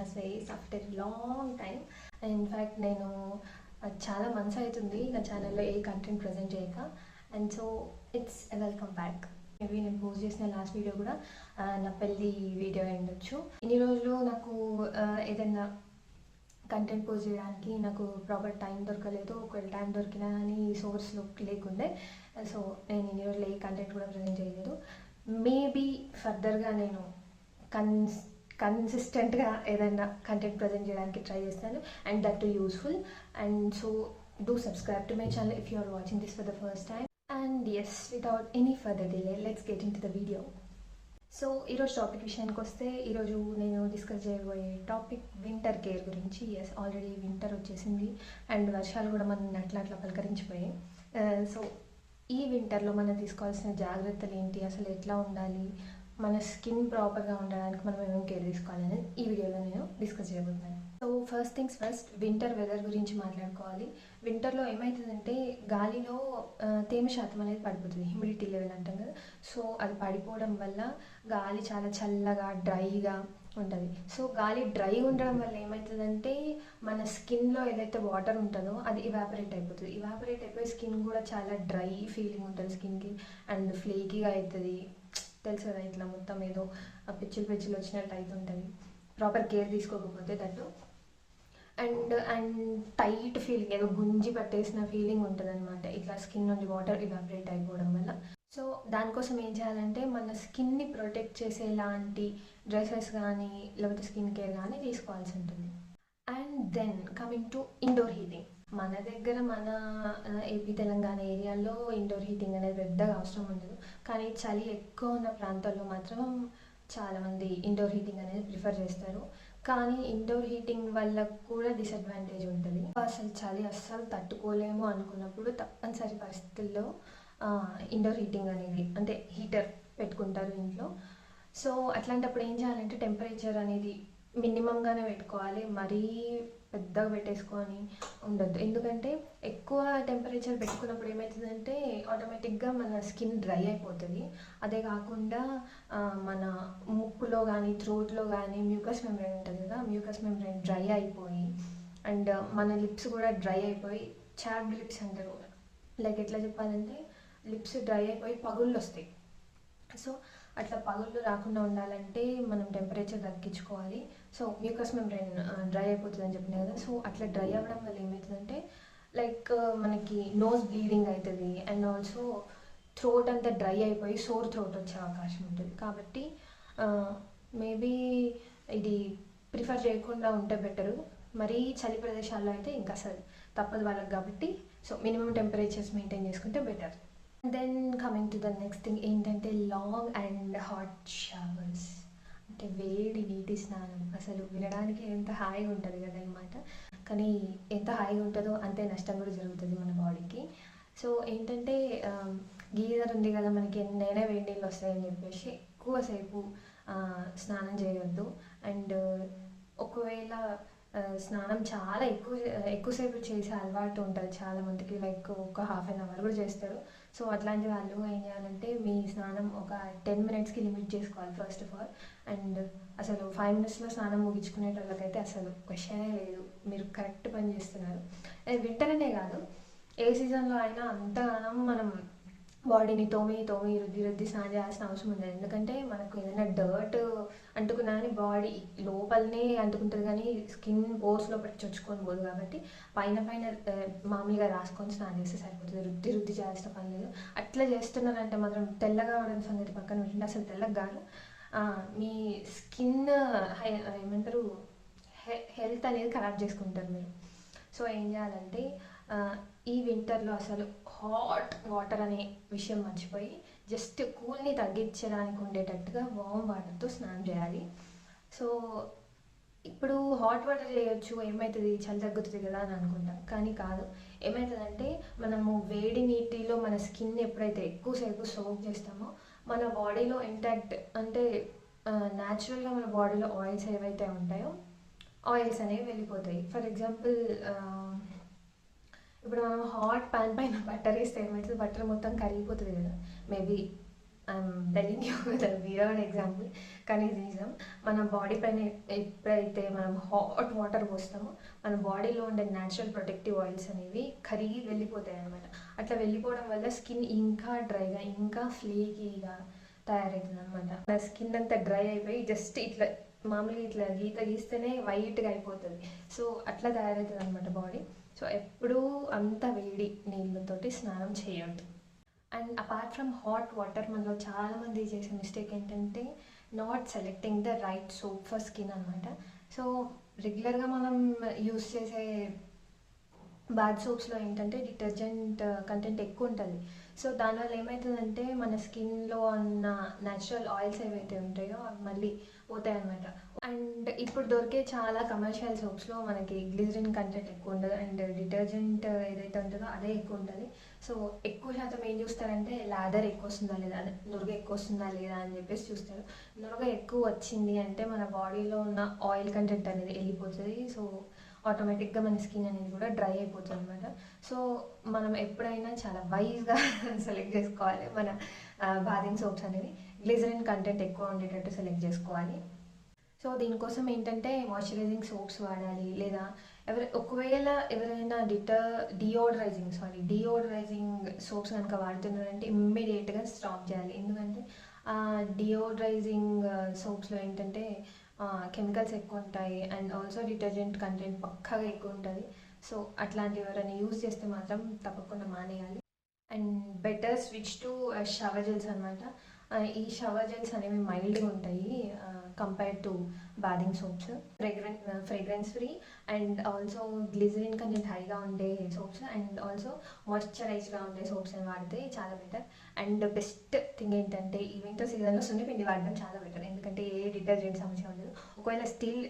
Shreya's face after a long time. In fact నేను చాలా months అవుతుంది నా ఛానల్లో ఏ కంటెంట్ ప్రజెంట్ చేయక. And so it's welcome back. Maybe నేను పోస్ట్ చేసిన లాస్ట్ వీడియో కూడా నా పెళ్ళి వీడియో అయ్యుండొచ్చు. ఇన్ని రోజులు నాకు ఏదైనా కంటెంట్ పోస్ట్ చేయడానికి నాకు ప్రాపర్ టైం దొరకలేదు. ఒకవేళ టైం దొరికినా కానీ సోర్స్లో లేకుండే. సో నేను ఇన్ని రోజులు ఏ కంటెంట్ కూడా ప్రజెంట్ చేయలేదు. మేబీ ఫర్దర్గా నేను కన్సిస్టెంట్గా ఏదైనా కంటెంట్ ప్రజెంట్ చేయడానికి ట్రై చేస్తాను, and that too useful. And so do subscribe to my channel if you are watching this for the first time. And yes, without any further delay let's get into the video. So ఈరోజు topic విషయానికి వస్తే, ఈరోజు నేను discuss చేయబోయే topic winter care గురించి. Yes, already winter వచ్చేసింది and వర్షాలు కూడా మనం అట్లా పలకరించిపోయాయి. సో ఈ వింటర్లో మనం తీసుకోవాల్సిన జాగ్రత్తలు ఏంటి, అసలు ఎట్లా ఉండాలి, మన స్కిన్ ప్రాపర్గా ఉండడానికి మనం ఏమేమి కేర్ తీసుకోవాలని ఈ వీడియోలో నేను డిస్కస్ చేయబోతున్నాను. So first things first, winter weather గురించి మాట్లాడుకోవాలి. వింటర్లో ఏమవుతుందంటే గాలిలో తేమ శాతం అనేది పడిపోతుంది, హ్యూమిడిటీ లెవెల్ అంటాం కదా. సో అది పడిపోవడం వల్ల గాలి చాలా చల్లగా డ్రైగా ఉంటుంది. సో గాలి డ్రైగా ఉండడం వల్ల ఏమవుతుందంటే మన స్కిన్లో ఏదైతే వాటర్ ఉంటుందో అది ఇవాపరేట్ అయిపోతుంది. ఇవాపరేట్ అయిపోయి స్కిన్ కూడా చాలా డ్రై ఫీలింగ్ ఉంటుంది స్కిన్కి, అండ్ ఫ్లేకీగా అవుతుంది. తెలుసు కదా, ఇట్లా మొత్తం ఏదో పిచ్చులు వచ్చినట్టు అవుతుంటుంది ప్రాపర్ కేర్ తీసుకోకపోతే దట్టు. అండ్ టైట్ ఫీలింగ్, ఏదో గుంజి పట్టేసిన ఫీలింగ్ ఉంటుంది అనమాట, ఇట్లా స్కిన్ నుంచి వాటర్ ఇవాపరేట్ అయిపోవడం వల్ల. సో దానికోసం ఏం చేయాలంటే మన స్కిన్ని ప్రొటెక్ట్ చేసేలాంటి డ్రెస్సెస్ కానీ లేకపోతే స్కిన్ కేర్ కానీ తీసుకోవాల్సి ఉంటుంది. And then coming to indoor heating. మన దగ్గర మన ఏపీ తెలంగాణ ఏరియాలో ఇండోర్ హీటింగ్ అనేది పెద్దగా అవసరం ఉండదు, కానీ చలి ఎక్కువ ఉన్న ప్రాంతాల్లో మాత్రం చాలామంది ఇండోర్ హీటింగ్ అనేది ప్రిఫర్ చేస్తారు. కానీ ఇండోర్ హీటింగ్ వల్ల కూడా డిసడ్వాంటేజ్ ఉంటుంది. అసలు చలి అస్సలు తట్టుకోలేము అనుకున్నప్పుడు తప్పనిసరి పరిస్థితుల్లో ఇండోర్ హీటింగ్ అనేది, అంటే హీటర్ పెట్టుకుంటారు ఇంట్లో. సో అట్లాంటప్పుడు ఏం చేయాలంటే టెంపరేచర్ అనేది మినిమంగానే పెట్టుకోవాలి, మరీ పెద్దగా పెట్టేసుకొని ఉండొద్దు. ఎందుకంటే ఎక్కువ టెంపరేచర్ పెట్టుకున్నప్పుడు ఏమవుతుందంటే ఆటోమేటిక్గా మన స్కిన్ డ్రై అయిపోతుంది. అదే కాకుండా మన ముక్కులో కానీ థ్రోట్లో కానీ మ్యూకస్ మెంబ్రెయిన్ ఉంటుంది కదా, మ్యూకస్ మెంబ్రెయిన్ డ్రై అయిపోయి అండ్ మన లిప్స్ కూడా డ్రై అయిపోయి చాప్డ్ లిప్స్ అంటారు. లైక్ ఎట్లా చెప్పాలంటే లిప్స్ డ్రై అయిపోయి పగుళ్ళు వస్తాయి. సో అట్లా పగుళ్ళు రాకుండా ఉండాలంటే మనం టెంపరేచర్ తగ్గించుకోవాలి. సో మ్యూకస్ మెంబ్రెయిన్ డ్రై అయిపోతుందని చెప్పినా కదా. సో అట్లా డ్రై అవ్వడం వల్ల ఏమవుతుందంటే లైక్ మనకి నోస్ బ్లీడింగ్ అవుతుంది, అండ్ ఆల్సో థ్రోట్ అంతా డ్రై అయిపోయి సోర్ థ్రోట్ వచ్చే అవకాశం ఉంటుంది. కాబట్టి మేబీ ఇది ప్రిఫర్ చేయకుండా ఉంటే బెటరు. మరీ చలి ప్రదేశాల్లో అయితే ఇంకా అసలు తప్పదు వాళ్ళకి. కాబట్టి సో మినిమం టెంపరేచర్స్ మెయింటైన్ చేసుకుంటే better. Then coming to the next thing ఏంటంటే లాంగ్ అండ్ హాట్ షవర్స్, అంటే వేడి నీటి స్నానం. అసలు వినడానికి ఎంత హాయిగా ఉంటుంది కదా అన్నమాట, కానీ ఎంత హాయిగా ఉంటుందో అంతే నష్టం కూడా జరుగుతుంది మన బాడీకి. సో ఏంటంటే గీజర్ ఉంది కదా మనకి, ఎన్నైనా వేడి నీళ్ళు వస్తాయని చెప్పేసి ఎక్కువసేపు స్నానం చేయొద్దు. అండ్ ఒకవేళ స్నానం చాలా ఎక్కువసేపు చేసే అలవాటు ఉంటుంది చాలామందికి, లైక్ ఒక హాఫ్ అన్ అవర్ కూడా చేస్తారు. సో అట్లాంటి వాళ్ళు ఏం చేయాలంటే మీ స్నానం ఒక 10 minutesకి లిమిట్ చేసుకోవాలి ఫస్ట్ ఆఫ్ ఆల్. అండ్ అసలు 5 minutesలో స్నానం ముగించుకునే వాళ్ళకైతే అసలు క్వశ్చనే లేదు, మీరు కరెక్ట్ పని చేస్తున్నారు. వింటర్ అనే కాదు, ఏ సీజన్లో అయినా అంతగానం మనం బాడీని తోమి రుద్ది స్నానం చేయాల్సిన అవసరం ఉండదు. ఎందుకంటే మనకు ఏదైనా డర్ట్ అంటుకున్నా కానీ బాడీ లోపలనే అంటుకుంటుంది, కానీ స్కిన్ పోర్స్లో పెట్టి చొచ్చుకొని పోదు. కాబట్టి పైన మామూలుగా రాసుకొని స్నానం చేస్తే సరిపోతుంది, రుద్ది చేయాల్సిన పని లేదు. అట్లా చేస్తున్నారంటే మాత్రం తెల్లగా అవడం సంగతి పక్కన పెట్టండి, అసలు తెల్లగా కాదు, మీ స్కిన్ ఏమంటారు హెల్త్ అనేది ఖరాబ్ చేసుకుంటారు మీరు. సో ఏం చేయాలంటే ఈ వింటర్లో అసలు హాట్ వాటర్ అనే విషయం మర్చిపోయి జస్ట్ కూల్ని తగ్గించడానికి ఉండేటట్టుగా వామ్ వాటర్తో స్నానం చేయాలి. సో ఇప్పుడు హాట్ వాటర్ చేయొచ్చు, ఏమవుతుంది చలి తగ్గుతుంది కదా అని అనుకుంటాం, కానీ కాదు. ఏమవుతుందంటే మనము వేడి నీటిలో మన స్కిన్ ఎప్పుడైతే ఎక్కువసేపు సోక్ చేస్తామో మన బాడీలో ఇంటాక్ట్, అంటే న్యాచురల్గా మన బాడీలో ఆయిల్స్ ఏవైతే ఉంటాయో ఆయిల్స్ అనేవి వెళ్ళిపోతాయి. ఫర్ ఎగ్జాంపుల్ ఇప్పుడు మనం హాట్ పాన్ పైన బటర్ వేస్తే ఏమవుతుంది, బటర్ మొత్తం కరిగిపోతుంది కదా. Maybe I'm telling you with Veeran example, కానీ ఇది నిజం. మన బాడీ పైన ఎప్పుడైతే మనం హాట్ వాటర్ పోస్తామో మన బాడీలో ఉండే న్యాచురల్ ప్రొటెక్టివ్ ఆయిల్స్ అనేవి కరిగి వెళ్ళిపోతాయి అనమాట. అట్లా వెళ్ళిపోవడం వల్ల స్కిన్ ఇంకా డ్రైగా ఇంకా ఫ్లేకీగా తయారవుతుంది అనమాట. నా స్కిన్ అంతా డ్రై అయిపోయి జస్ట్ ఇట్లా మామూలుగా ఇట్లా గీత గీస్తేనే వైట్గా అయిపోతుంది. సో అట్లా తయారవుతుంది అనమాట బాడీ. సో ఎప్పుడూ అంత వేడి నీళ్ళతోటి స్నానం చేయొద్దు. And apart from hot water మనలో చాలామంది చేసే మిస్టేక్ ఏంటంటే not selecting the right soap for skin అనమాట. సో రెగ్యులర్గా మనం యూస్ చేసే బాత్ సోప్స్లో ఏంటంటే డిటర్జెంట్ కంటెంట్ ఎక్కువ ఉంటుంది. సో దానివల్ల ఏమవుతుందంటే మన స్కిన్లో ఉన్న న్యాచురల్ ఆయిల్స్ ఏవైతే ఉంటాయో అవి మళ్ళీ పోతాయి అనమాట. అండ్ ఇప్పుడు దొరికే చాలా కమర్షియల్ సోప్స్లో మనకి గ్లిజరిన్ కంటెంట్ ఎక్కువ ఉండదు అండ్ డిటర్జెంట్ ఏదైతే ఉంటుందో అదే ఎక్కువ ఉంటుంది. సో ఎక్కువ శాతం ఏం చూస్తారంటే లాదర్ ఎక్కువ వస్తుందా లేదా, నురుగ ఎక్కువ వస్తుందా లేదా అని చెప్పేసి చూస్తారు. నురుగ ఎక్కువ వచ్చింది అంటే మన బాడీలో ఉన్న ఆయిల్ కంటెంట్ అనేది వెళ్ళిపోతుంది. సో ఆటోమేటిక్గా మన స్కిన్ అనేది కూడా డ్రై అయిపోతుంది అనమాట. సో మనం ఎప్పుడైనా చాలా వైజ్గా సెలెక్ట్ చేసుకోవాలి మన బాతింగ్ సోప్స్ అనేది. గ్లిజరిన్ కంటెంట్ ఎక్కువ ఉండేటట్టు సెలెక్ట్ చేసుకోవాలి. సో దీనికోసం ఏంటంటే మాయిశ్చరైజింగ్ సోప్స్ వాడాలి, లేదా ఒకవేళ ఎవరైనా డియోడరైజింగ్ సోప్స్ కనుక వాడుతున్నారంటే ఇమ్మీడియట్గా స్టాప్ చేయాలి. ఎందుకంటే డియోడరైజింగ్ సోప్స్లో ఏంటంటే కెమికల్స్ ఎక్కువ ఉంటాయి అండ్ ఆల్సో డిటర్జెంట్ కంటెంట్ పక్కాగా ఎక్కువ ఉంటుంది. సో అట్లాంటివి ఎవరైనా యూజ్ చేస్తే మాత్రం తప్పకుండా మానేయాలి. And better switch to shower gels అనమాట. ఈ షవర్ జెల్స్ అనేవి మైల్డ్గా ఉంటాయి compared to bathing soaps. Fragrance free and also glycerin content హైగా ఉండే సోప్స్ అండ్ ఆల్సో మాయిశ్చరైజ్గా ఉండే సోప్స్ అని వాడితే చాలా బెటర్. అండ్ బెస్ట్ థింగ్ ఏంటంటే ఈ వింటర్ సీజన్లో సున్నిపిండి వాడడం చాలా బెటర్. ఎందుకంటే ఏ డిటర్జెంట్ సమస్య ఉండదు. ఒకవేళ స్టిల్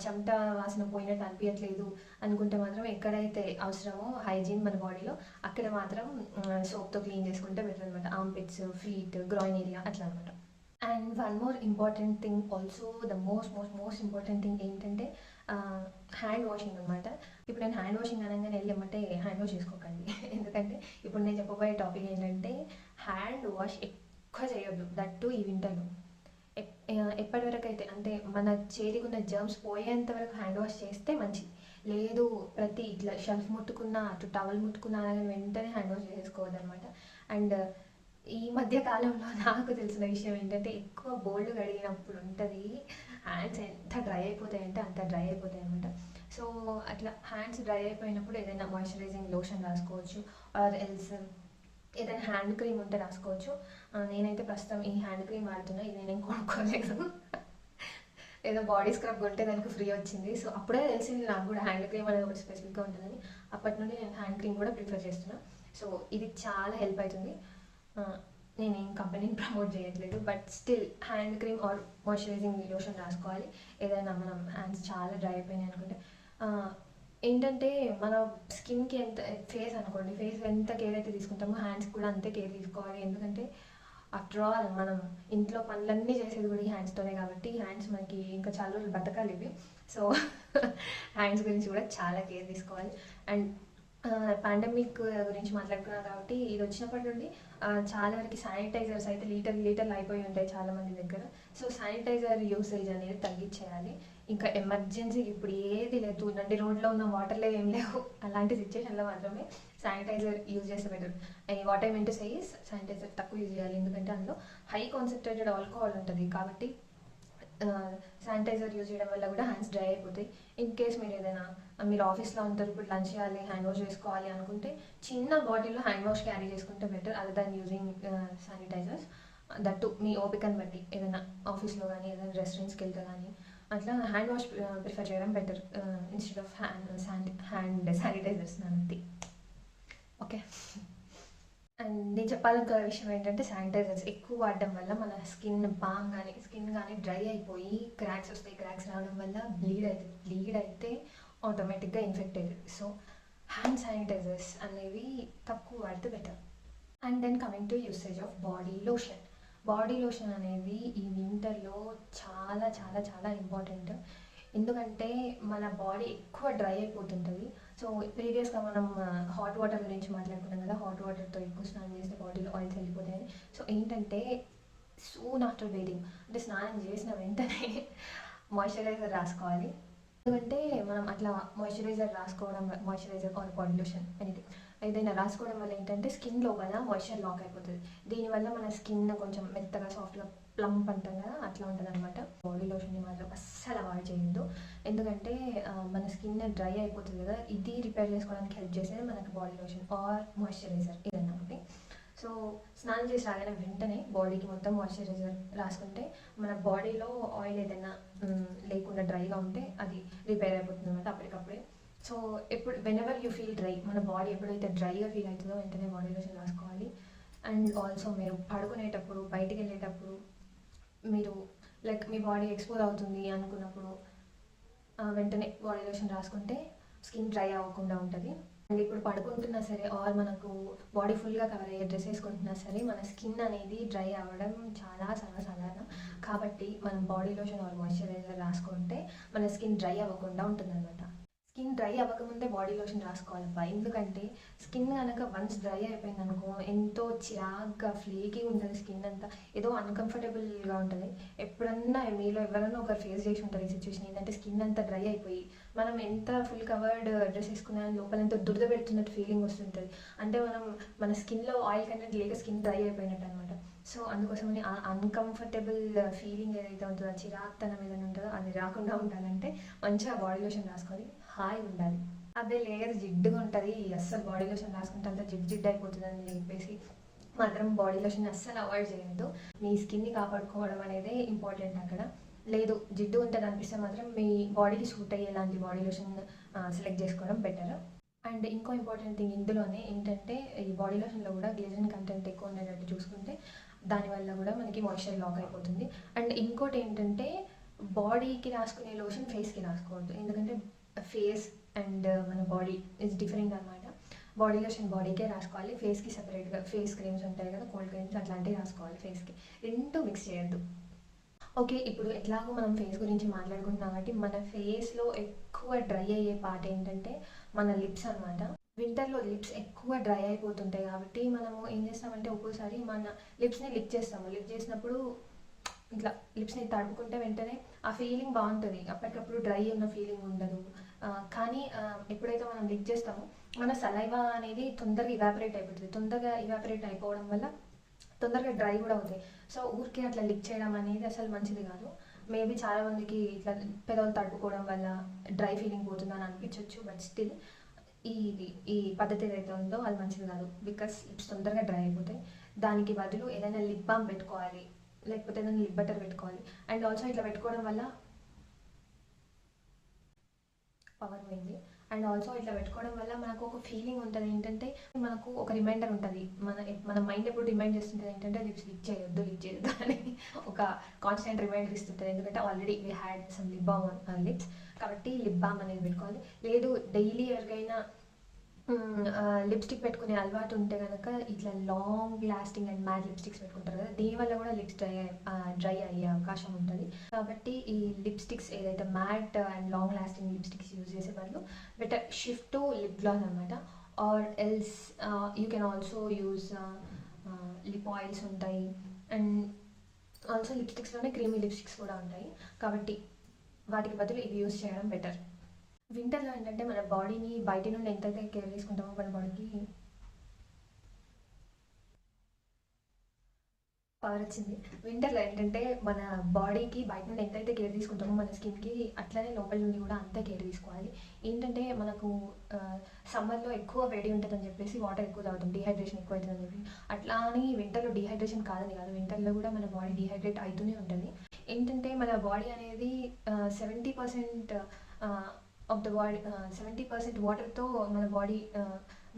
చెమట వాసన పోయినట్టు అనిపించట్లేదు అనుకుంటే మాత్రం ఎక్కడైతే అవసరమో హైజీన్ మన బాడీలో అక్కడ మాత్రం సోప్తో క్లీన్ చేసుకుంటే బెటర్ అనమాట. ఆర్మ్పిట్స్, ఫీట్, గ్రాయిన్ ఏరియా అట్లా అనమాట. And one more important thing also, the most important thing ఏంటంటే హ్యాండ్ వాషింగ్ అనమాట. ఇప్పుడు నేను హ్యాండ్ వాషింగ్ అనగానే వెళ్ళమంటే హ్యాండ్ వాష్ చేసుకోకండి. ఎందుకంటే ఇప్పుడు నేను చెప్పబోయే టాపిక్ ఏంటంటే హ్యాండ్ వాష్ ఎక్కువ చేయొద్దు, దట్టు ఈ వింటర్లో. ఎప్పటి వరకు అయితే అంటే మన చేతికి ఉన్న జర్మ్స్ పోయేంత వరకు హ్యాండ్ వాష్ చేస్తే మంచిది. లేదు ప్రతి ఇట్లా షెల్ఫ్ ముట్టుకున్నా అటు టవల్ ముట్టుకున్నా అలాగే వెంటనే హ్యాండ్ వాష్ చేసుకోవద్దు అనమాట. అండ్ ఈ మధ్య కాలంలో నాకు తెలిసిన విషయం ఏంటంటే ఎక్కువ బోల్డ్ కడిగినప్పుడు ఉంటుంది హ్యాండ్స్ ఎంత డ్రై అయిపోతాయంటే అంత డ్రై అయిపోతాయి అనమాట. సో అట్లా హ్యాండ్స్ డ్రై అయిపోయినప్పుడు ఏదైనా మాయిశ్చరైజింగ్ లోషన్ రాసుకోవచ్చు ఆర్ ఎల్స్ ఏదైనా హ్యాండ్ క్రీమ్ ఉంటే రాసుకోవచ్చు. నేనైతే ప్రస్తుతం ఈ హ్యాండ్ క్రీమ్ వాడుతున్నా, ఇది నేను కొనుక్కోలేదు. ఏదో బాడీ స్క్రబ్ కొంటే దానికి ఫ్రీ వచ్చింది. సో అప్పుడే తెలిసింది నాకు కూడా హ్యాండ్ క్రీమ్ అనేది ఒకటి స్పెసిఫిక్గా ఉంటుందని. అప్పటి నుండి నేను హ్యాండ్ క్రీమ్ కూడా ప్రిఫర్ చేస్తున్నా. సో ఇది చాలా హెల్ప్ అవుతుంది. నేనేం కంపెనీని ప్రమోట్ చేయట్లేదు, but still hand cream or moisturising lotion రాసుకోవాలి ఏదైనా మనం హ్యాండ్స్ చాలా డ్రై అయిపోయినాయి అనుకుంటే. ఏంటంటే మన స్కిన్కి ఎంత ఫేస్ అనుకోండి, ఫేస్ ఎంత కేర్ అయితే తీసుకుంటామో హ్యాండ్స్ కూడా అంతే కేర్ తీసుకోవాలి. ఎందుకంటే ఆఫ్టర్ ఆల్ మనం ఇంట్లో పనులన్నీ చేసేది కూడా ఈ హ్యాండ్స్తోనే కాబట్టి హ్యాండ్స్ మనకి ఇంకా చాలా రోజులు బతకాలి ఇవి. సో హ్యాండ్స్ గురించి కూడా చాలా కేర్ తీసుకోవాలి. అండ్ పాండమిక్ గురించి మాట్లాడుకున్నాం కాబట్టి ఇది వచ్చినప్పటి నుండి చాలా వరకు శానిటైజర్స్ అయితే లీటర్లు అయిపోయి ఉంటాయి చాలామంది దగ్గర. సో శానిటైజర్ యూసేజ్ అనేది తగ్గించేయాలి. ఇంకా ఎమర్జెన్సీ ఇప్పుడు ఏది లేదు, నడి రోడ్లో ఉన్న వాటర్లో ఏం లేవు, అలాంటి సిచ్యువేషన్లో మాత్రమే శానిటైజర్ యూజ్ చేస్తే better. What I mean to say is sanitiser తక్కువ యూజ్ చేయాలి, ఎందుకంటే అందులో హై కాన్సన్ట్రేటెడ్ ఆల్కహాల్ ఉంటుంది కాబట్టి శానిటైజర్ యూజ్ చేయడం వల్ల కూడా హ్యాండ్స్ డ్రై అయిపోతాయి. ఇన్ కేస్ మీరు ఆఫీస్లో ఉంటారు, ఇప్పుడు లంచ్ చేయాలి, హ్యాండ్ వాష్ చేసుకోవాలి అనుకుంటే చిన్న బాటిల్లో హ్యాండ్ వాష్ క్యారీ చేసుకుంటే better other than using sanitizers. దట్టు మీ ఓపికని బట్టి ఏదైనా ఆఫీస్లో కానీ ఏదైనా రెస్టారెంట్స్కి వెళ్తే కానీ అట్లా హ్యాండ్ వాష్ ప్రిఫర్ చేయడం better instead of hand sanitizers నాది. ఓకే. అండ్ నేను చెప్పాలనుకున్న విషయం ఏంటంటే శానిటైజర్స్ ఎక్కువ వాడడం వల్ల మన స్కిన్ కానీ డ్రై అయిపోయి క్రాక్స్ వస్తాయి. క్రాక్స్ రావడం వల్ల బ్లీడ్ అయితే ఆటోమేటిక్గా ఇన్ఫెక్ట్ అవుతుంది. సో హ్యాండ్ శానిటైజర్స్ అనేవి తక్కువ వాడితే better. And then coming to usage of body lotion అనేది ఈ వింటర్లో చాలా చాలా చాలా ఇంపార్టెంట్. ఎందుకంటే మన బాడీ ఎక్కువ డ్రై అయిపోతుంటుంది. సో ప్రీవియస్గా మనం హాట్ వాటర్ గురించి మాట్లాడుకున్నాం కదా, హాట్ వాటర్తో ఎక్కువ స్నానం చేస్తే బాడీలో ఆయిల్స్ వెళ్ళిపోతాయని. సో ఏంటంటే సూన్ ఆఫ్టర్ బేదింగ్, అంటే స్నానం చేసిన వెంటనే మాయిశ్చరైజర్ రాసుకోవాలి. ఎందుకంటే మనం అట్లా మాయిశ్చరైజర్ రాసుకోవడం, moisturiser or body lotion anything ఏదైనా రాసుకోవడం వల్ల ఏంటంటే స్కిన్ లోపల మాయిశ్చర్ లాక్ అయిపోతుంది. దీనివల్ల మన స్కిన్ కొంచెం మెత్తగా సాఫ్ట్గా ప్లంప్ అంటాం కదా, అట్లా ఉంటుంది అనమాట. బాడీ లోషన్ని మాత్రం అస్సలు అవాయిడ్ చేయొద్దు. ఎందుకంటే మన స్కిన్ డ్రై అయిపోతుంది కదా, ఇది రిపేర్ చేసుకోవడానికి హెల్ప్ చేసేది మనకి బాడీ లోషన్ ఆర్ మాయిశ్చరైజర్ ఏదైనా ఒకటి. సో స్నానం చేసి రాగానే వెంటనే బాడీకి మొత్తం మాయిశ్చరైజర్ రాసుకుంటే మన బాడీలో ఆయిల్ ఏదైనా లేకుండా డ్రైగా ఉంటే అది రిపేర్ అయిపోతుంది అనమాట అప్పటికప్పుడే. So whenever you feel dry, మన బాడీ ఎప్పుడైతే డ్రైగా ఫీల్ అవుతుందో వెంటనే బాడీ లోషన్ రాసుకోవాలి. అండ్ ఆల్సో మీరు పడుకునేటప్పుడు, బయటికి వెళ్ళేటప్పుడు, మీరు లైక్ మీ బాడీ ఎక్స్పోజ్ అవుతుంది అనుకున్నప్పుడు వెంటనే బాడీ లోషన్ రాసుకుంటే స్కిన్ డ్రై అవ్వకుండా ఉంటుంది. అండ్ ఇప్పుడు పడుకుంటున్నా సరే ఆర్ మనకు బాడీ ఫుల్గా కవర్ అయ్యే డ్రెస్ వేసుకుంటున్నా సరే మన స్కిన్ అనేది డ్రై అవ్వడం చాలా చాలా సాధారణం. కాబట్టి మనం బాడీ లోషన్ ఆర్ మాయిశ్చరైజర్ రాసుకుంటే మన స్కిన్ డ్రై అవ్వకుండా ఉంటుందన్నమాట. స్కిన్ డ్రై అవ్వకముందే బాడీ లోషన్ రాసుకోవాలబ్బా. ఎందుకంటే స్కిన్ కనుక వన్స్ డ్రై అయిపోయింది అనుకో ఎంతో చిరాగ్గా ఫ్లేకీ ఉంటుంది, స్కిన్ అంతా ఏదో అన్కంఫర్టబుల్గా ఉంటుంది. ఎప్పుడన్నా మీలో ఎవరన్నా ఒకరు ఫేస్ చేసి ఉంటారు ఈ సిచ్యువేషన్. ఏంటంటే స్కిన్ అంతా డ్రై అయిపోయి మనం ఎంత ఫుల్ కవర్డ్ డ్రెస్ వేసుకున్నా లోపల ఎంత దురద పెడుతున్నట్టు ఫీలింగ్ వస్తుంటుంది. అంటే మన స్కిన్లో ఆయిల్ కంటెంట్ లేక స్కిన్ డ్రై అయిపోయినట్టు అనమాట. సో అందుకోసమని ఆ అన్కంఫర్టబుల్ ఫీలింగ్ ఏదైతే ఉంటుందో, చిరాక్తనం ఏదైనా ఉంటుందో అది రాకుండా ఉండాలంటే మంచిగా బాడీ లోషన్ రాసుకొని హాయి ఉండాలి. అదే లేదు జిడ్డుగా ఉంటుంది, అస్సలు బాడీ లోషన్ రాసుకుంటే అంతా జిడ్డు అయిపోతుంది అని చెప్పేసి మాత్రం బాడీ లోషన్ అస్సలు అవాయిడ్ చేయొద్దు. మీ స్కిన్ని కాపాడుకోవడం అనేది ఇంపార్టెంట్ అక్కడ. లేదు జిడ్డు ఉంటుంది అనిపిస్తే మాత్రం మీ బాడీకి సూట్ అయ్యేలాంటి బాడీ లోషన్ సెలెక్ట్ చేసుకోవడం బెటర్. అండ్ ఇంకో ఇంపార్టెంట్ థింగ్ ఇందులోనే ఏంటంటే ఈ బాడీ లోషన్లో కూడా గ్లిజరిన్ కంటెంట్ ఎక్కువ ఉండేటట్టు చూసుకుంటే దానివల్ల కూడా మనకి మాయిశ్చర్ లాక్ అయిపోతుంది. అండ్ ఇంకోటి ఏంటంటే బాడీకి రాసుకునే లోషన్ ఫేస్కి రాసుకోవద్దు. ఎందుకంటే ఫేస్ అండ్ మన బాడీ ఇస్ డిఫరెంట్ అనమాట. బాడీ లోషన్ బాడీకే రాసుకోవాలి, ఫేస్కి సపరేట్గా ఫేస్ క్రీమ్స్ ఉంటాయి కదా, కోల్డ్ క్రీమ్స్ అట్లాంటివి రాసుకోవాలి ఫేస్కి. రెండు మిక్స్ చేయొద్దు. ఓకే, ఇప్పుడు ఎట్లాగో మనం ఫేస్ గురించి మాట్లాడుకుంటున్నాం కాబట్టి మన ఫేస్లో ఎక్కువ డ్రై అయ్యే పార్ట్ ఏంటంటే మన లిప్స్ అనమాట. వింటర్లో లిప్స్ ఎక్కువ డ్రై అయిపోతుంటాయి కాబట్టి మనము ఏం చేస్తామంటే ఒక్కోసారి మన లిప్స్ని లిక్ చేస్తాము. లిక్ చేసినప్పుడు ఇట్లా లిప్స్ని తడుపుకుంటే వెంటనే ఆ ఫీలింగ్ బాగుంటుంది, అప్పటికప్పుడు డ్రై ఉన్న ఫీలింగ్ ఉండదు. కానీ ఎప్పుడైతే మనం లిక్ చేస్తామో మన సలైవా అనేది తొందరగా ఇవాపరేట్ అయిపోతుంది. తొందరగా ఇవాపరేట్ అయిపోవడం వల్ల తొందరగా డ్రై కూడా అవుతాయి. సో ఊరికే అట్లా లిక్ చేయడం అనేది అసలు మంచిది కాదు. మేబీ చాలామందికి ఇట్లా పెదవులు తడుపుకోవడం వల్ల డ్రై ఫీలింగ్ పోతుందని అనిపించవచ్చు. బట్ స్టిల్ ఈ పద్ధతి ఏదైతే ఉందో అది మంచిది కాదు. బికాస్ లిప్స్ తొందరగా డ్రై అయిపోతాయి. దానికి బదులు ఏదైనా లిప్ బామ్ పెట్టుకోవాలి, లేకపోతే ఏదైనా లిప్ బటర్ పెట్టుకోవాలి. అండ్ ఆల్సో ఇట్లా పెట్టుకోవడం వల్ల పవర్ పోయింది. అండ్ ఆల్సో ఇట్లా పెట్టుకోవడం వల్ల మనకు ఒక ఫీలింగ్ ఉంటుంది ఏంటంటే మనకు ఒక రిమైండర్ ఉంటుంది. మన మైండ్ ఎప్పుడు రిమైండ్ చేస్తుంటుంది ఏంటంటే లిప్ చేయొద్దు అని ఒక కాన్స్టెంట్ రిమైండర్ ఇస్తుంటుంది. ఎందుకంటే already we had some lip balm on lips, కాబట్టి లిప్ బామ్ అనేది పెట్టుకోవాలి. లేదు డైలీ ఎవరికైనా లిప్స్టిక్ పెట్టుకునే అలవాటు ఉంటే కనుక ఇట్లా long lasting and mat lipsticks పెట్టుకుంటారు కదా, దీనివల్ల కూడా లిప్స్ డ్రై అయ్యే అవకాశం ఉంటుంది. కాబట్టి ఈ లిప్స్టిక్స్ ఏదైతే matte and long lasting lipsticks use చేసే వాళ్ళు better shift to lip gloss అనమాట. Or else you can also use lip oils ఉంటాయి. అండ్ ఆల్సో లిప్స్టిక్స్లోనే క్రీమీ లిప్స్టిక్స్ కూడా ఉంటాయి, కాబట్టి వాటికి బదులు ఇవి యూజ్ చేయడం బెటర్. వింటర్లో ఏంటంటే మన బాడీని బయట నుండి ఎంతైతే కేర్ తీసుకుంటామో మన బాడీకి పవర్ వచ్చింది. వింటర్లో ఏంటంటే మన బాడీకి బయట నుండి ఎంతైతే కేర్ తీసుకుంటామో మన స్కిన్కి అట్లనే లోపల నుండి కూడా అంతే కేర్ తీసుకోవాలి. ఏంటంటే మనకు సమ్మర్లో ఎక్కువ వేడి ఉంటుందని చెప్పేసి వాటర్ ఎక్కువ తాగుతాం, డిహైడ్రేషన్ ఎక్కువ అవుతుందని చెప్పి. అట్లా అని వింటర్లో డిహైడ్రేషన్ కాదని కాదు, వింటర్లో కూడా మన బాడీ డిహైడ్రేట్ అవుతూనే ఉంటుంది. ఏంటంటే మన బాడీ అనేది 70% ఆఫ్ ద బాడీ 70% వాటర్తో మన బాడీ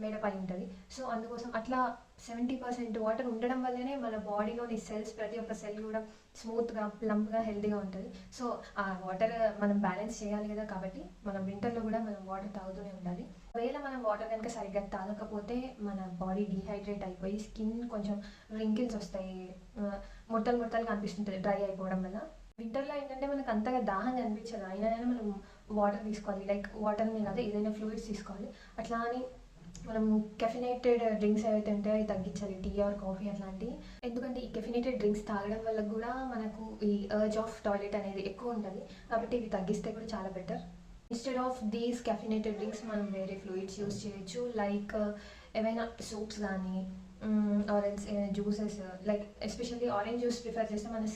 మేడప్ అయి ఉంటుంది. సో అందుకోసం అట్లా 70% వాటర్ ఉండడం వల్లనే మన బాడీలోని సెల్స్ ప్రతి ఒక్క సెల్ కూడా స్మూత్గా ప్లంప్గా హెల్తీగా ఉంటుంది. సో ఆ వాటర్ మనం బ్యాలెన్స్ చేయాలి కదా, కాబట్టి మనం వింటర్లో కూడా మనం వాటర్ తాగుతూనే ఉండాలి. ఒకవేళ మనం వాటర్ కనుక సరిగ్గా తాగకపోతే మన బాడీ డీహైడ్రేట్ అయిపోయి స్కిన్ కొంచెం రింకిల్స్ వస్తాయి, ముడతలుగా అనిపిస్తుంటుంది డ్రై అయిపోవడం వల్ల. వింటర్లో ఏంటంటే మనకు అంతగా దాహంగా అనిపించదు, అయినా మనం వాటర్ తీసుకోవాలి. లైక్ వాటర్ని కాదు ఏదైనా ఫ్లూయిడ్స్ తీసుకోవాలి. అట్లా అని మనం కెఫినేటెడ్ డ్రింక్స్ ఏవైతే ఉంటాయో అవి తగ్గించాలి, టీ ఆర్ కాఫీ అట్లాంటివి. ఎందుకంటే ఈ కెఫినేటెడ్ డ్రింక్స్ తాగడం వల్ల కూడా మనకు ఈ అర్జ్ ఆఫ్ టాయిలెట్ అనేది ఎక్కువ ఉంటుంది, కాబట్టి ఇవి తగ్గిస్తే కూడా చాలా better. Instead of these caffeinated drinks మనం వేరే ఫ్లూయిడ్స్ యూస్ చేయొచ్చు, లైక్ ఏవైనా సూప్స్ కానీ orange juices, like especially orange juice prefer చేస్తే మన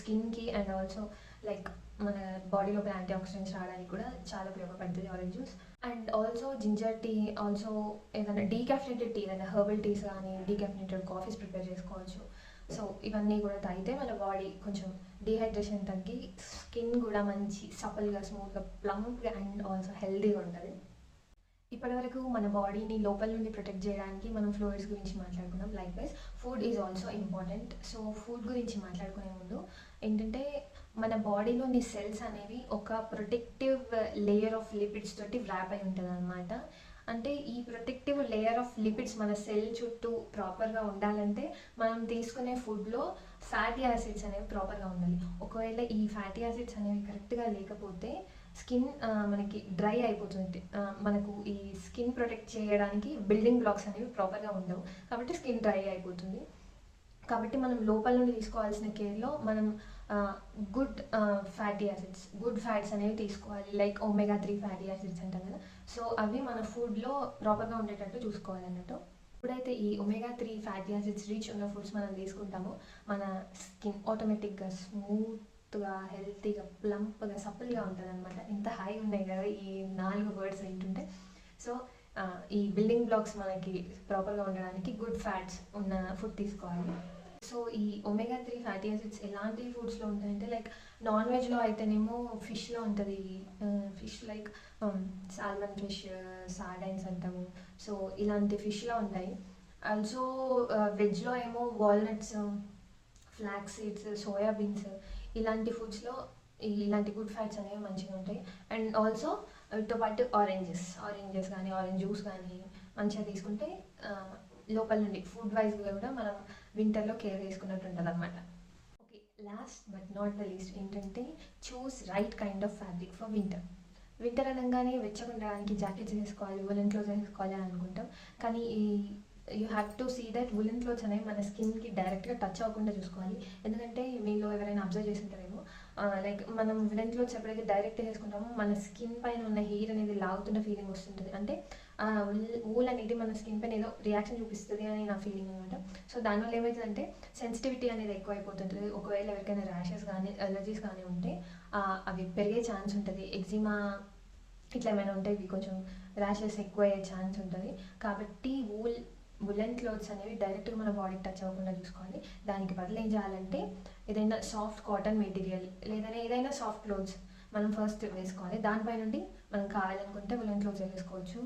స్కిన్కి అండ్ ఆల్సో లైక్ మన బాడీలో యాంటీ ఆక్సిడెంట్స్ రావడానికి కూడా చాలా ఉపయోగపడుతుంది orange juice. And also ginger tea, also ఏదైనా డీకాఫినేటెడ్ టీ, ఏదైనా హెర్బల్ టీస్ కానీ డీకాఫినేటెడ్ కాఫీస్ ప్రిపేర్ చేసుకోవచ్చు. సో ఇవన్నీ కూడా తాగితే మన బాడీ కొంచెం డీహైడ్రేషన్ తగ్గి స్కిన్ కూడా మంచి సపల్గా, స్మూత్గా, ప్లంప్గా అండ్ ఆల్సో హెల్తీగా ఉంటుంది. ఇప్పటివరకు మన బాడీని లోపల నుండి ప్రొటెక్ట్ చేయడానికి మనం ఫ్లూయిడ్స్ గురించి మాట్లాడుకున్నాం. Like wise food is also important. So food గురించి మాట్లాడుకునే ముందు ఏంటంటే మన బాడీలోని సెల్స్ అనేవి ఒక ప్రొటెక్టివ్ లేయర్ ఆఫ్ లిపిడ్స్ తోటి వ్రాప్ అయి ఉంటుంది అనమాట. అంటే ఈ ప్రొటెక్టివ్ లేయర్ ఆఫ్ లిపిడ్స్ మన సెల్ చుట్టూ ప్రాపర్గా ఉండాలంటే మనం తీసుకునే ఫుడ్లో ఫ్యాటీ యాసిడ్స్ అనేవి ప్రాపర్గా ఉండాలి. ఒకవేళ ఈ ఫ్యాటీ యాసిడ్స్ అనేవి కరెక్ట్గా లేకపోతే స్కిన్ మనకి డ్రై అయిపోతుంది. మనకు ఈ స్కిన్ ప్రొటెక్ట్ చేయడానికి బిల్డింగ్ బ్లాక్స్ అనేవి ప్రాపర్గా ఉండవు, కాబట్టి స్కిన్ డ్రై అయిపోతుంది. కాబట్టి మనం లోపల నుండి తీసుకోవాల్సిన కేర్లో మనం good fatty acids, good fats అనేవి తీసుకోవాలి, లైక్ omega-3 ఫ్యాటీ యాసిడ్స్ అంటాం కదా. సో అవి మన ఫుడ్లో ప్రాపర్గా ఉండేటట్టు చూసుకోవాలి అన్నట్టు. ఎప్పుడైతే ఈ omega-3 ఫ్యాటీ యాసిడ్స్ రీచ్ ఉన్న ఫుడ్స్ మనం తీసుకుంటామో మన స్కిన్ ఆటోమేటిక్గా స్మూత్గా, హెల్తీగా, ప్లంప్గా, సప్పుల్గా ఉంటుంది అనమాట. ఇంత హై ఉన్నాయి కదా ఈ 4 వర్డ్స్ ఏంటంటే. సో ఈ బిల్డింగ్ బ్లాక్స్ మనకి ప్రాపర్గా ఉండడానికి గుడ్ ఫ్యాట్స్ ఉన్న ఫుడ్ తీసుకోవాలి. సో ఈ omega-3 ఫ్యాటీ యాసిడ్స్ ఎలాంటి ఫుడ్స్లో ఉంటాయంటే లైక్ నాన్ వెజ్లో అయితేనేమో ఫిష్లో ఉంటుంది. Fish like salmon fish, sardines అంటాము. సో ఇలాంటి ఫిష్లో ఉంటాయి. ఆల్సో వెజ్లో ఏమో వాల్నట్స్, ఫ్లాక్స్ సీడ్స్, సోయాబీన్స్, ఇలాంటి ఫుడ్స్లో ఇలాంటి గుడ్ ఫ్యాట్స్ అనేవి మంచిగా ఉంటాయి. అండ్ ఆల్సో వీటితో పాటు ఆరెంజెస్ కానీ ఆరెంజ్ జ్యూస్ కానీ మంచిగా తీసుకుంటే లోపల నుండి ఫుడ్ వైజ్గా కూడా మనం వింటర్లో కేర్ తీసుకున్నట్టు ఉంటుంది అనమాట. Okay, last but not the least ఏంటంటే choose right kind of fabric for winter. Winter అనగానే వెచ్చకుండడానికి జాకెట్స్ వేసుకోవాలి, వూలెన్ క్లోత్స్ వేసుకోవాలి అని అనుకుంటాం. కానీ you have to see that woollen clothes అనేవి మన స్కిన్కి డైరెక్ట్గా టచ్ అవ్వకుండా చూసుకోవాలి. ఎందుకంటే మీలో ఎవరైనా అబ్జర్వ్ చేసి ఉంటారేమో, లైక్ మనం వూలెన్ క్లోత్స్ ఎప్పుడైతే డైరెక్ట్గా వేసుకుంటామో మన స్కిన్ పైన ఉన్న హెయిర్ అనేది లాగుతున్న ఫీలింగ్ వస్తుంటుంది. అంటే వూల్ అనేది మన స్కిన్ పైన ఏదో రియాక్షన్ చూపిస్తుంది అని నా ఫీలింగ్ అనమాట. సో దానివల్ల ఏమవుతుందంటే సెన్సిటివిటీ అనేది ఎక్కువ అయిపోతుంటుంది. ఒకవేళ ఎవరికైనా ర్యాషెస్ కానీ అలర్జీస్ కానీ ఉంటే అవి పెరిగే ఛాన్స్ ఉంటుంది. ఎగ్జిమా ఇట్లా ఏమైనా ఉంటే ఇవి కొంచెం ర్యాషెస్ ఎక్కువ అయ్యే ఛాన్స్ ఉంటుంది. కాబట్టి వూలెన్ క్లోత్స్ అనేవి డైరెక్ట్గా మన బాడీకి టచ్ అవ్వకుండా చూసుకోవాలి. దానికి బదులు ఏం చేయాలంటే ఏదైనా సాఫ్ట్ కాటన్ మెటీరియల్ లేదా ఏదైనా సాఫ్ట్ క్లోత్స్ మనం ఫస్ట్ వేసుకోవాలి. దానిపై నుండి మనం కావాలనుకుంటే వూలెన్ క్లోత్స్ వేసుకోవచ్చు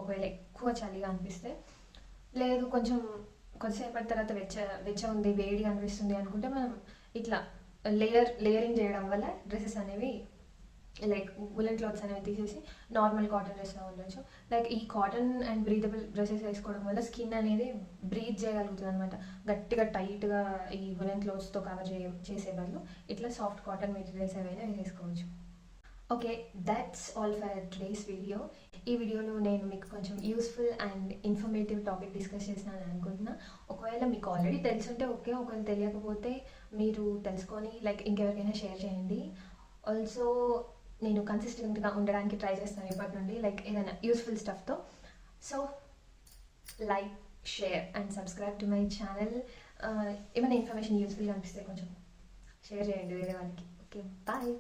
ఒకవేళ ఎక్కువ చలిగా అనిపిస్తే. లేదు కొంచెంసేపటి తర్వాత వెచ్చ ఉంది, వేడిగా అనిపిస్తుంది అనుకుంటే మనం ఇట్లా లేయరింగ్ చేయడం వల్ల డ్రెస్సెస్ అనేవి లైక్ వూలెన్ క్లాత్స్ అనేవి తీసేసి నార్మల్ కాటన్ డ్రెస్లో ఉండొచ్చు. లైక్ ఈ కాటన్ అండ్ బ్రీతబుల్ డ్రెస్సెస్ వేసుకోవడం వల్ల స్కిన్ అనేది బ్రీత్ చేయగలుగుతుంది అనమాట. గట్టిగా టైట్గా ఈ వూలెన్ క్లాత్స్తో కవర్ చేసే బదులు ఇట్లా సాఫ్ట్ కాటన్ మెటీరియల్స్ ఏవైనా వేసుకోవచ్చు. Okay, that's all for today's video. ఈ వీడియోలో నేను మీకు కొంచెం useful and informative topic discuss చేసినాను అనుకుంటున్నా. ఒకవేళ మీకు ఆల్రెడీ తెలుసుంటే ఓకే, ఒకవేళ తెలియకపోతే మీరు తెలుసుకొని లైక్ ఇంకెవరికైనా షేర్ చేయండి. ఆల్సో నేను కన్సిస్టెంట్గా ఉండడానికి ట్రై చేస్తాను ఇప్పటి నుండి, లైక్ ఏదైనా యూస్ఫుల్ స్టఫ్తో. So like, share and subscribe to my channel. ఏమైనా ఇన్ఫర్మేషన్ యూస్ఫుల్గా అనిపిస్తే కొంచెం షేర్ చేయండి వేరే వాళ్ళకి. Okay, bye.